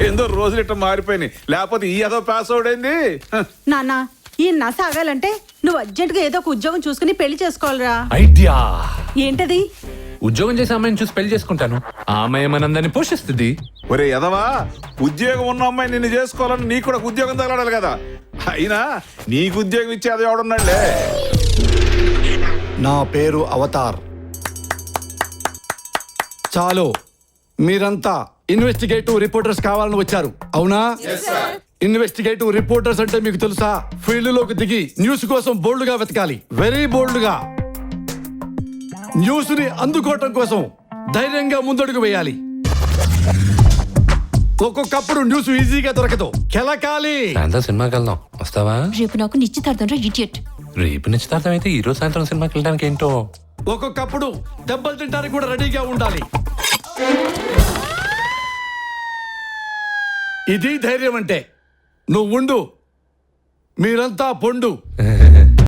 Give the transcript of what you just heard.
ఏందో రోజులు ఇట్లా మారిపోయినాయి, లేకపోతే ఈ ఏదో పాస్ అవుట్ అయింది. నాన్న ఈ నస ఆగాలంటే నువ్వు అర్జెంటుగా ఏదో ఒక ఉద్యోగం చూసుకుని పెళ్లి చేసుకోవాలిరా. ఐడియా. ఏంటది? ఉద్యోగం చేసే అమ్మాయిని చూసి పెళ్లి చేసుకుంటాను. ఆ అమ్మాయి మనందరినీ పోషిస్తుంది. ఒరే ఎదవా, ఉద్యోగం ఉన్న అమ్మాయి నిన్ను చేసుకోవాలని నీకు కూడా ఉద్యోగం తగలాడాలి కదా. అయినా నీకు ఉద్యోగం ఇచ్చేది ఎవడున్నాడులే. నా పేరు అవతార్. చాలు, మీరంతా ఇన్వెస్టిగేటివ్ రిపోర్టర్స్ కావాలని వచ్చారు, అవునా? ఇన్వెస్టిగేటివ్ రిపోర్టర్స్ అంటే మీకు తెలుసా? ఫీల్డ్ లోకి దిగి న్యూస్ కోసం బోల్డ్ గా వెతకాలి, వెరీ బోల్డ్ గా. న్యూస్ ని అందుకోవటం కోసం ధైర్యంగా ముందడుగు వేయాలి. ఒక్కొక్కప్పుడు న్యూస్ ఈజీగా దొరకదు, కెలకాలి. సాయంత్రం సినిమాకి వెళ్దాం, వస్తావా? రేపు నాకు నిశ్చితార్థం రా ఇడియట్. రేపు నిశ్చితార్థం అయితే ఈ రోజు సాయంత్రం సినిమాకి వెళ్ళడానికి ఏంటో. ఒక్కొక్కప్పుడు దెబ్బలు తింటానికి కూడా రెడీగా ఉండాలి. ఇది ధైర్యం అంటే. నువ్వు ఉండు, మీరంతా పొండు.